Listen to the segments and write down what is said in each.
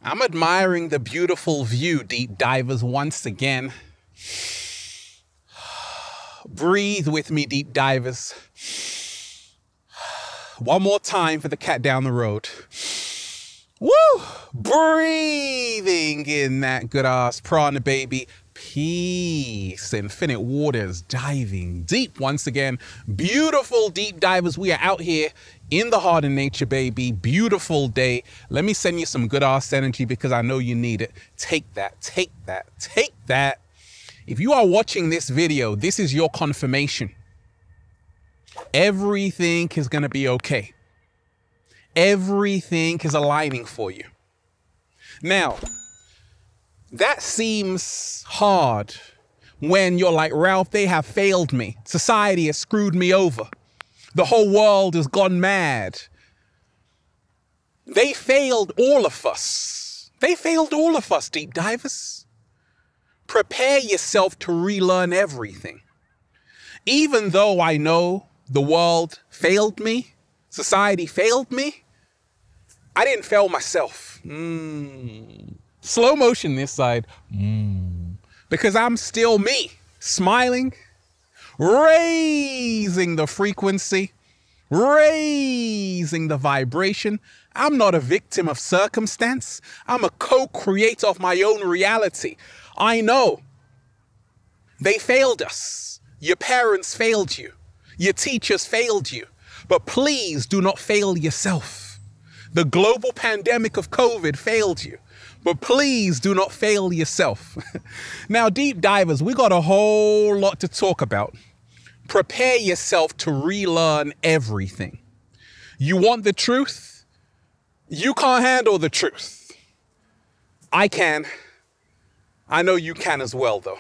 I'm admiring the beautiful view, deep divers, once again. Breathe with me, deep divers. One more time for the cat down the road. Woo! Breathing in that good ass prana, baby. Peace. Infinite waters, diving deep once again. Beautiful deep divers. We are out here in the heart of nature, baby. Beautiful day. Let me send you some good ass energy because I know you need it. Take that, take that, take that. If you are watching this video, this is your confirmation. Everything is going to be okay. Everything is aligning for you. Now, that seems hard when you're like, Ralph, they have failed me. Society has screwed me over. The whole world has gone mad. They failed all of us. They failed all of us, deep divers. Prepare yourself to relearn everything. Even though I know the world failed me, society failed me, I didn't fail myself. Slow motion this side. Because I'm still me, smiling, raising the frequency, raising the vibration. I'm not a victim of circumstance. I'm a co-creator of my own reality. I know they failed us. Your parents failed you. Your teachers failed you. But please do not fail yourself. The global pandemic of COVID failed you. But please do not fail yourself. Now, deep divers, we got a whole lot to talk about. Prepare yourself to relearn everything. You want the truth? You can't handle the truth. I can. I know you can as well, though.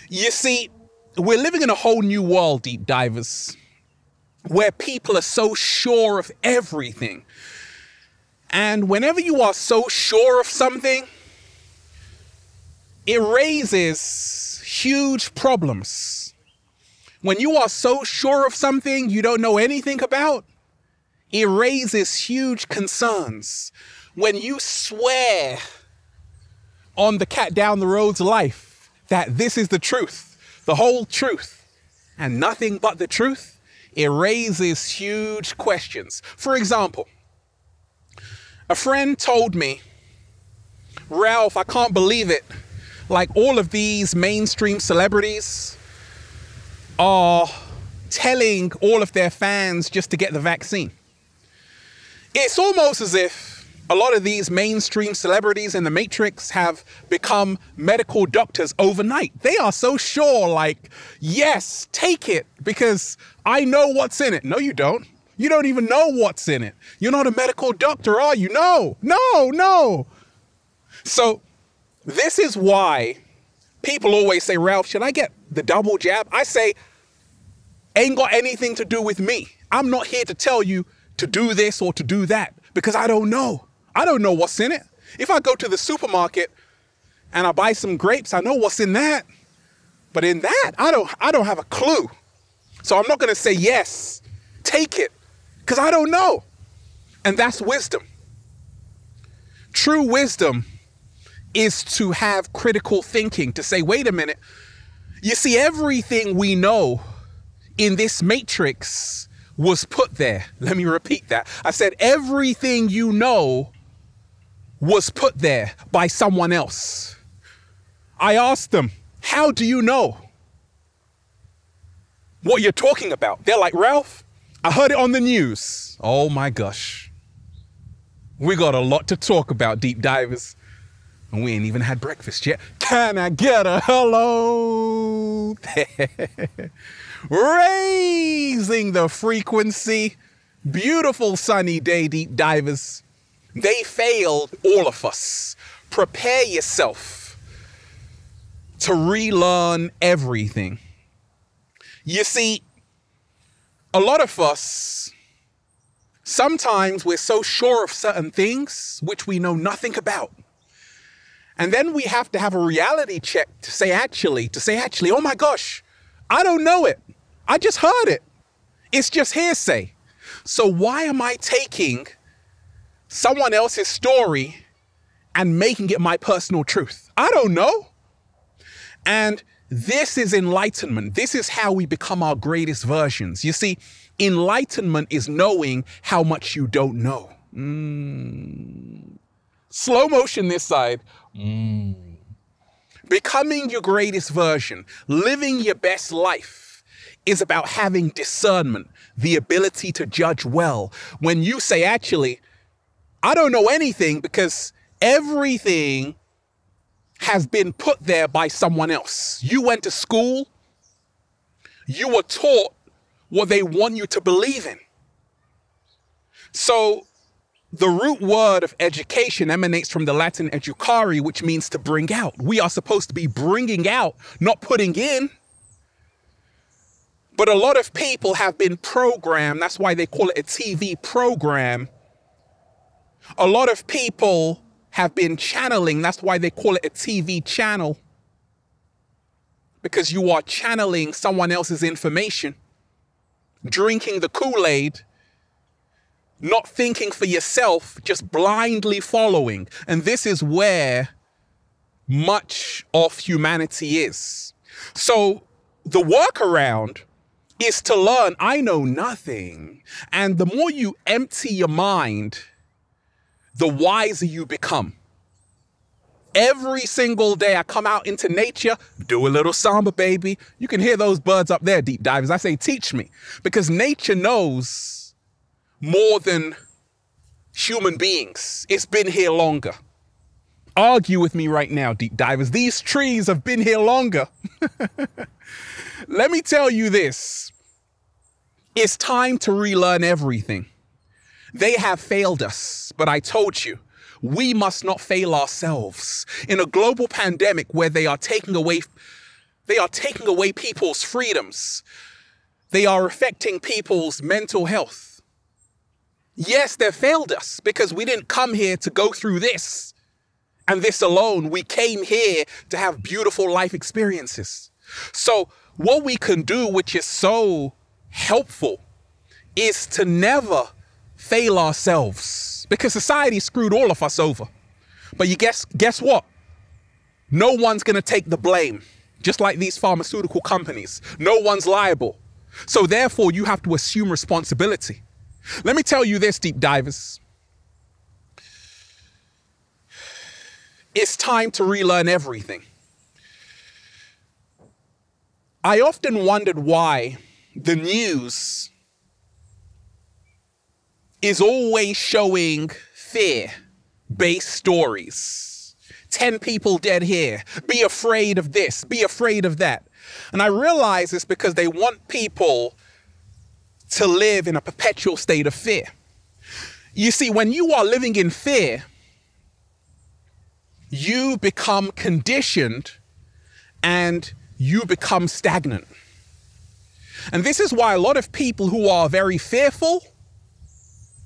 You see, we're living in a whole new world, deep divers, where people are so sure of everything. And whenever you are so sure of something, it raises huge problems. When you are so sure of something you don't know anything about, it raises huge concerns. When you swear on the cat down the road's life that this is the truth, the whole truth, and nothing but the truth, it raises huge questions. For example, a friend told me, Ralph, I can't believe it. Like, all of these mainstream celebrities are telling all of their fans just to get the vaccine. It's almost as if a lot of these mainstream celebrities in the Matrix have become medical doctors overnight. They are so sure, like, yes, take it because I know what's in it. No, you don't. You don't even know what's in it. You're not a medical doctor, are you? No, no, no. So this is why people always say, Ralph, should I get the double jab? I say, ain't got anything to do with me. I'm not here to tell you to do this or to do that because I don't know. I don't know what's in it. If I go to the supermarket and I buy some grapes, I know what's in that. But in that, I don't have a clue. So I'm not going to say, yes, take it, because I don't know. And that's wisdom. True wisdom is to have critical thinking, to say, wait a minute. You see, everything we know in this matrix was put there. Let me repeat that. I said, everything you know was put there by someone else. I asked them, how do you know what you're talking about? They're like, Ralph, I heard it on the news. Oh my gosh. We got a lot to talk about, deep divers. And we ain't even had breakfast yet. Can I get a hello? Raising the frequency. Beautiful sunny day, deep divers. They failed all of us. Prepare yourself to relearn everything. You see, a lot of us, sometimes we're so sure of certain things which we know nothing about. And then we have to have a reality check to say actually, oh my gosh, I don't know it. I just heard it. It's just hearsay. So why am I taking someone else's story and making it my personal truth? I don't know. And this is enlightenment. This is how we become our greatest versions. You see, enlightenment is knowing how much you don't know. Slow motion this side. Becoming your greatest version, living your best life is about having discernment, the ability to judge well. When you say, actually, I don't know anything because everything has been put there by someone else. You went to school, you were taught what they want you to believe in. So the root word of education emanates from the Latin educare, which means to bring out. We are supposed to be bringing out, not putting in. But a lot of people have been programmed. That's why they call it a TV program. A lot of people have been channeling. That's why they call it a TV channel. Because you are channeling someone else's information, drinking the Kool-Aid, not thinking for yourself, just blindly following. And this is where much of humanity is. So the workaround is to learn, I know nothing. And the more you empty your mind, the wiser you become. Every single day I come out into nature, do a little samba, baby. You can hear those birds up there, deep divers. I say, teach me. Because nature knows more than human beings. It's been here longer. Argue with me right now, deep divers. These trees have been here longer. Let me tell you this. It's time to relearn everything. They have failed us, but I told you, we must not fail ourselves. In a global pandemic where they are taking away people's freedoms. They are affecting people's mental health. Yes, they failed us because we didn't come here to go through this and this alone. We came here to have beautiful life experiences. So what we can do, which is so helpful, is to never fail ourselves, because society screwed all of us over. But you guess what? No one's going to take the blame, just like these pharmaceutical companies. No one's liable. So therefore, you have to assume responsibility. Let me tell you this, deep divers. It's time to relearn everything. I often wondered why the news is always showing fear-based stories. 10 people dead here. Be afraid of this. Be afraid of that. And I realize it's because they want people to live in a perpetual state of fear. You see, when you are living in fear, you become conditioned and you become stagnant. And this is why a lot of people who are very fearful,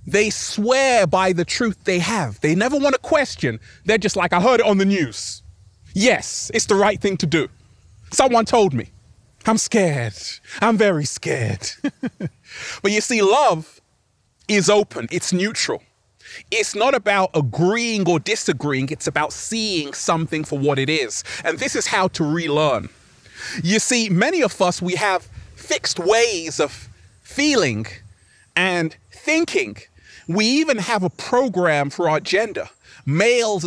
they swear by the truth they have. They never want to question. They're just like, I heard it on the news. Yes, it's the right thing to do. Someone told me. I'm scared. I'm very scared. But you see, love is open. It's neutral. It's not about agreeing or disagreeing. It's about seeing something for what it is. And this is how to relearn. You see, many of us, we have fixed ways of feeling and thinking. We even have a program for our gender. Males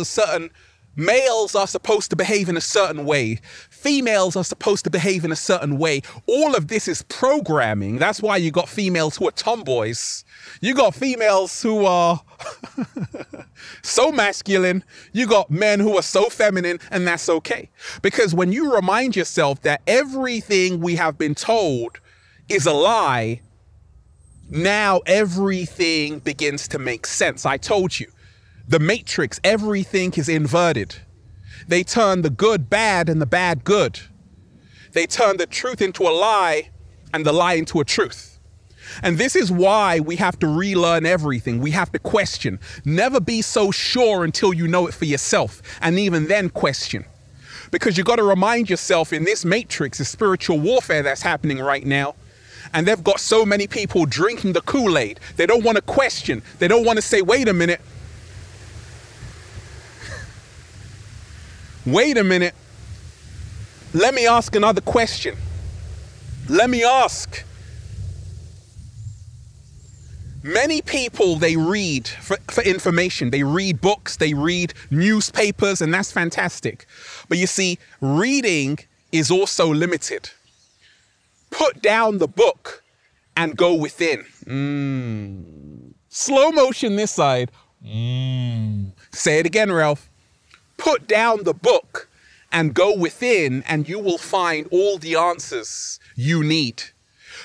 are supposed to behave in a certain way. Females are supposed to behave in a certain way. All of this is programming. That's why you got females who are tomboys. You got females who are so masculine. You got men who are so feminine, and that's okay. Because when you remind yourself that everything we have been told is a lie, now everything begins to make sense. I told you. The matrix, everything is inverted. They turn the good bad and the bad good. They turn the truth into a lie and the lie into a truth. And this is why we have to relearn everything. We have to question. Never be so sure until you know it for yourself, and even then question. Because you got to remind yourself, in this matrix, the spiritual warfare that's happening right now, and they've got so many people drinking the Kool-Aid. They don't want to question. They don't want to say, wait a minute. Wait a minute. Let me ask another question. Let me ask. Many people, they read for information. They read books, they read newspapers, and that's fantastic. But you see, reading is also limited. Put down the book and go within. Slow motion this side. Say it again, Ralph. Put down the book and go within, and you will find all the answers you need.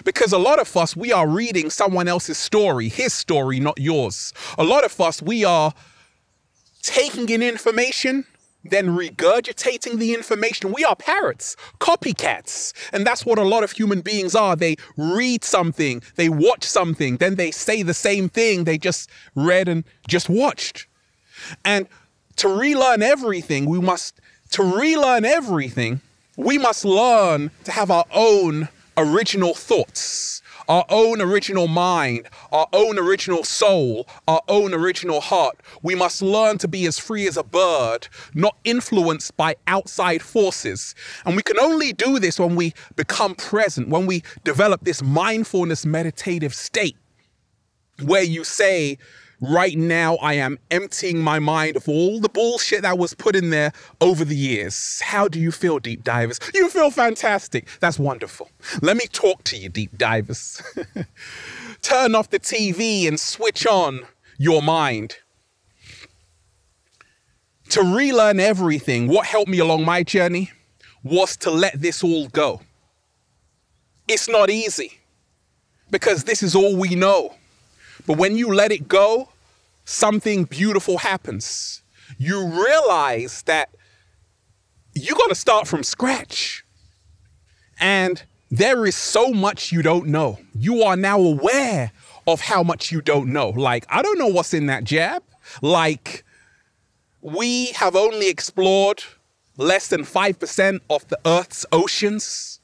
Because a lot of us, we are reading someone else's story, his story, not yours. A lot of us, we are taking in information, then regurgitating the information. We are parrots, copycats. And that's what a lot of human beings are. They read something, they watch something, then they say the same thing they just read and just watched. And to relearn everything, we must learn to have our own original thoughts, our own original mind, our own original soul, our own original heart. We must learn to be as free as a bird, not influenced by outside forces. And we can only do this when we become present, when we develop this mindfulness meditative state where you say, right now, I am emptying my mind of all the bullshit that was put in there over the years. How do you feel, deep divers? You feel fantastic. That's wonderful. Let me talk to you, deep divers. Turn off the TV and switch on your mind. To relearn everything, what helped me along my journey was to let this all go. It's not easy because this is all we know. But when you let it go, something beautiful happens. You realize that you got to start from scratch. And there is so much you don't know. You are now aware of how much you don't know. Like, I don't know what's in that jab. Like, we have only explored less than 5% of the Earth's oceans.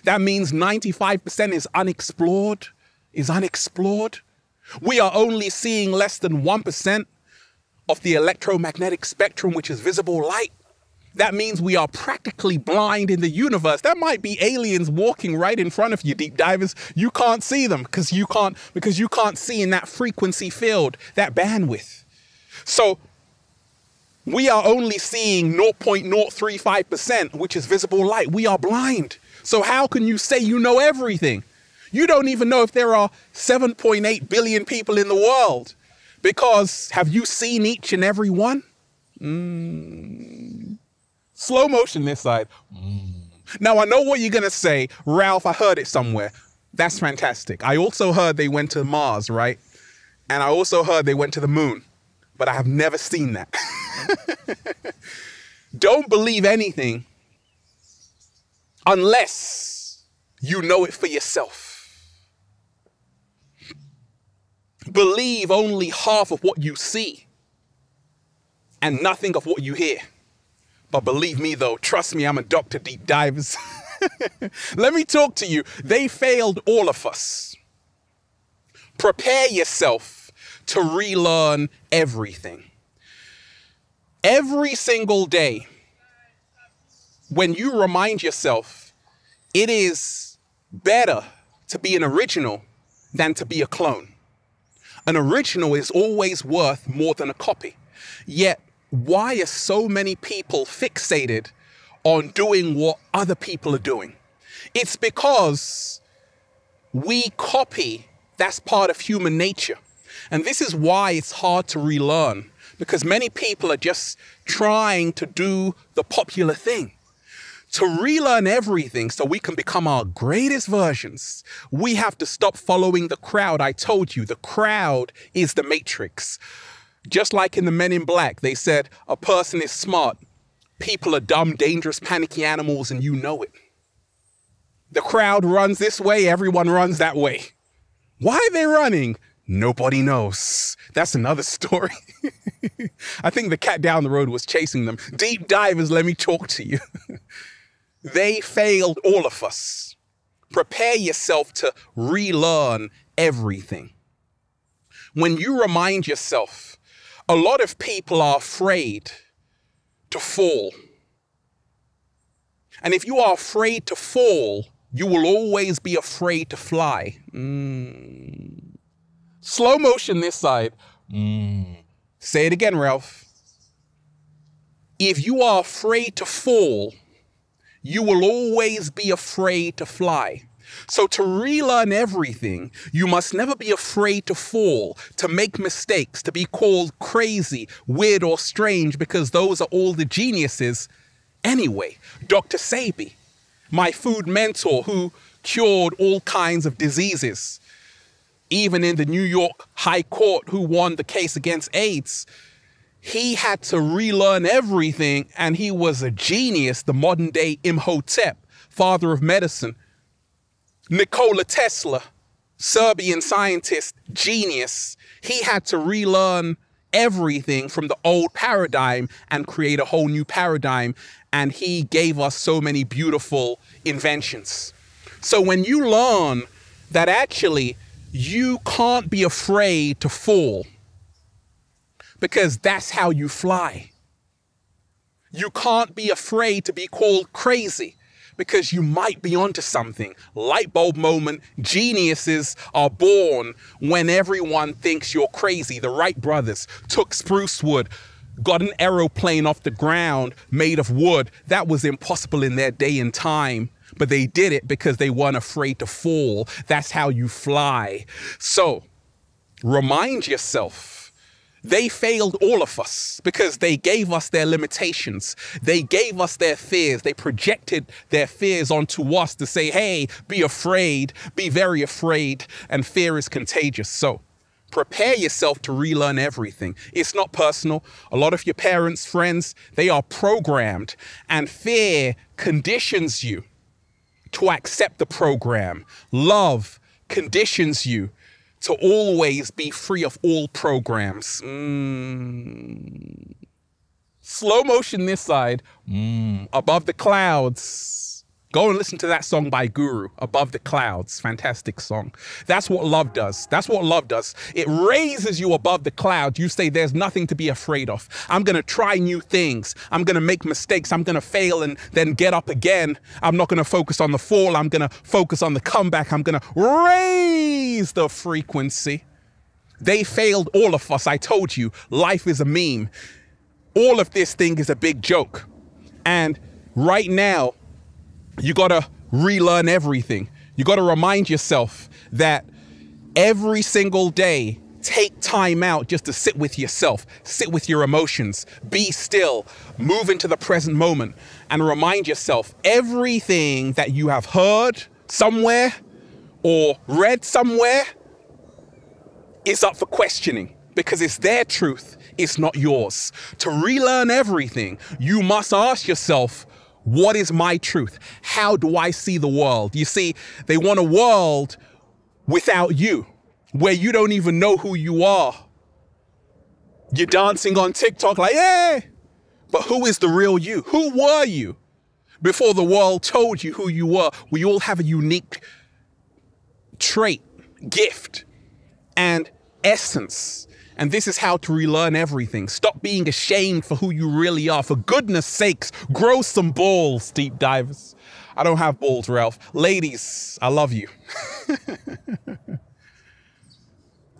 That means 95% is unexplored, We are only seeing less than 1% of the electromagnetic spectrum, which is visible light. That means we are practically blind in the universe. That might be aliens walking right in front of you, deep divers. You can't see them because you can't see in that frequency field, that bandwidth. So we are only seeing 0.035%, which is visible light. We are blind. So how can you say you know everything? You don't even know if there are 7.8 billion people in the world, because have you seen each and every one? Slow motion this side. Now, I know what you're going to say. Ralph, I heard it somewhere. That's fantastic. I also heard they went to Mars, right? And I also heard they went to the moon, but I have never seen that. Don't believe anything unless you know it for yourself. Believe only half of what you see and nothing of what you hear. But believe me though, trust me, I'm a doctor, deep divers. Let me talk to you. They failed all of us. Prepare yourself to relearn everything. Every single day, when you remind yourself, it is better to be an original than to be a clone. An original is always worth more than a copy. Yet, why are so many people fixated on doing what other people are doing? It's because we copy. That's part of human nature. And this is why it's hard to relearn, because many people are just trying to do the popular thing. To relearn everything so we can become our greatest versions, we have to stop following the crowd. I told you, the crowd is the matrix. Just like in the Men in Black, they said a person is smart. People are dumb, dangerous, panicky animals, and you know it. The crowd runs this way, everyone runs that way. Why are they running? Nobody knows. That's another story. I think the cat down the road was chasing them. Deep divers, let me talk to you. They failed all of us. Prepare yourself to relearn everything. When you remind yourself, a lot of people are afraid to fall. And if you are afraid to fall, you will always be afraid to fly. Slow motion this side. Say it again, Ralph. If you are afraid to fall, you will always be afraid to fly. So to relearn everything, you must never be afraid to fall, to make mistakes, to be called crazy, weird, or strange, because those are all the geniuses anyway. Dr. Sebi, my food mentor who cured all kinds of diseases, even in the New York High Court, who won the case against AIDS, he had to relearn everything, and he was a genius, the modern day Imhotep, father of medicine. Nikola Tesla, Serbian scientist, genius. He had to relearn everything from the old paradigm and create a whole new paradigm. And he gave us so many beautiful inventions. So when you learn that actually you can't be afraid to fall, because that's how you fly. You can't be afraid to be called crazy, because you might be onto something. Light bulb moment. Geniuses are born when everyone thinks you're crazy. The Wright brothers took spruce wood, got an aeroplane off the ground made of wood. That was impossible in their day and time, but they did it because they weren't afraid to fall. That's how you fly. So remind yourself, they failed all of us because they gave us their limitations. They gave us their fears. They projected their fears onto us to say, hey, be afraid, be very afraid, and fear is contagious. So prepare yourself to relearn everything. It's not personal. A lot of your parents, friends, they are programmed, and fear conditions you to accept the program. Love conditions you to always be free of all programs. Slow motion this side. Above the Clouds. Go and listen to that song by Guru, Above the Clouds. Fantastic song. That's what love does. That's what love does. It raises you above the clouds. You say, there's nothing to be afraid of. I'm going to try new things. I'm going to make mistakes. I'm going to fail and then get up again. I'm not going to focus on the fall. I'm going to focus on the comeback. I'm going to raise the frequency. They failed, all of us. I told you, life is a meme. All of this thing is a big joke. And right now, you got to relearn everything. You got to remind yourself that every single day, take time out just to sit with yourself, sit with your emotions, be still, move into the present moment, and remind yourself everything that you have heard somewhere or read somewhere is up for questioning, because it's their truth, it's not yours. To relearn everything, you must ask yourself, what is my truth? How do I see the world? You see, they want a world without you, where you don't even know who you are. You're dancing on TikTok like, yeah, but who is the real you? Who were you before the world told you who you were? We all have a unique trait, gift, and essence. And this is how to relearn everything. Stop being ashamed for who you really are. For goodness sakes, grow some balls, deep divers. I don't have balls, Ralph. Ladies, I love you.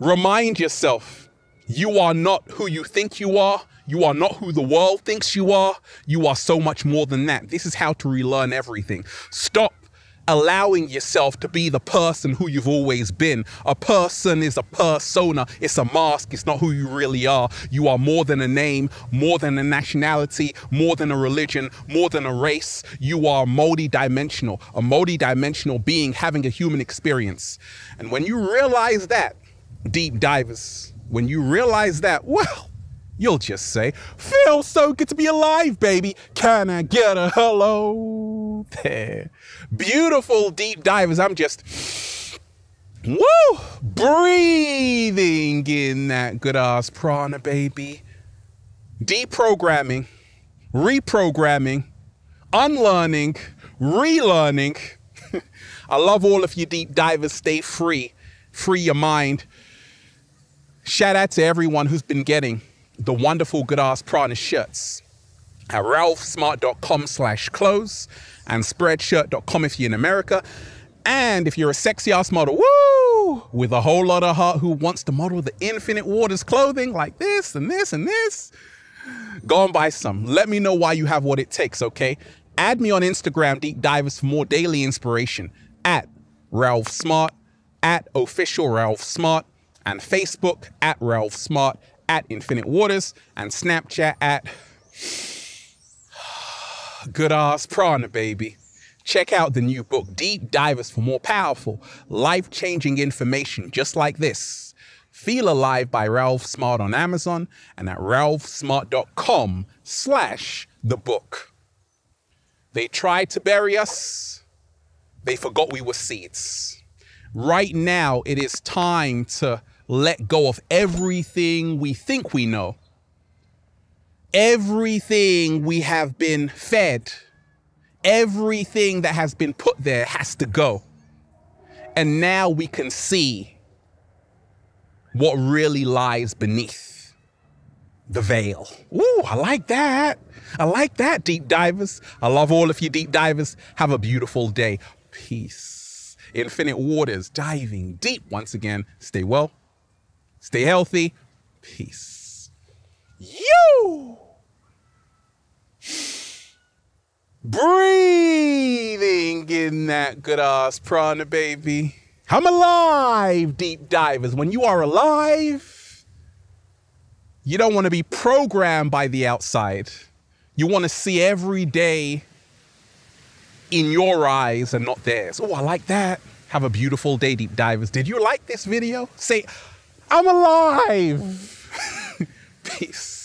Remind yourself, you are not who you think you are. You are not who the world thinks you are. You are so much more than that. This is how to relearn everything. Stop allowing yourself to be the person who you've always been. A person is a persona. It's a mask. It's not who you really are. You are more than a name, more than a nationality, more than a religion, more than a race. You are multi-dimensional, a multi-dimensional being having a human experience. And when you realize that, deep divers, when you realize that, well, you'll just say, feels so good to be alive, baby. Can I get a hello there? Beautiful deep divers. I'm just, woo, breathing in that good ass prana, baby. Deprogramming, reprogramming, unlearning, relearning. I love all of you deep divers. Stay free. Free your mind. Shout out to everyone who's been getting the wonderful good ass prana shirts. at ralphsmart.com/clothes and spreadshirt.com if you're in America. And if you're a sexy ass model, woo, with a whole lot of heart who wants to model the Infinite Waters clothing like this and this and this, go and buy some. Let me know why you have what it takes, okay? Add me on Instagram, Deep Divers, for more daily inspiration at Ralph Smart, at official Ralph Smart, and Facebook at Ralph Smart, at Infinite Waters, and Snapchat at Good Ass Prana, baby. Check out the new book, Deep Divers, for more powerful, life-changing information just like this. Feel Alive by Ralph Smart on Amazon and at ralphsmart.com/thebook. They tried to bury us. They forgot we were seeds. Right now, it is time to let go of everything we think we know. Everything we have been fed. Everything that has been put there has to go. And now we can see what really lies beneath the veil. Ooh, I like that. I like that, deep divers. I love all of you deep divers. Have a beautiful day. Peace. Infinite Waters, diving deep once again. Stay well. Stay healthy. Peace. You. Breathing in that good ass prana, baby. I'm alive, deep divers. When you are alive, you don't want to be programmed by the outside. You want to see every day in your eyes and not theirs. Oh, I like that. Have a beautiful day, deep divers. Did you like this video? Say, I'm alive. Peace.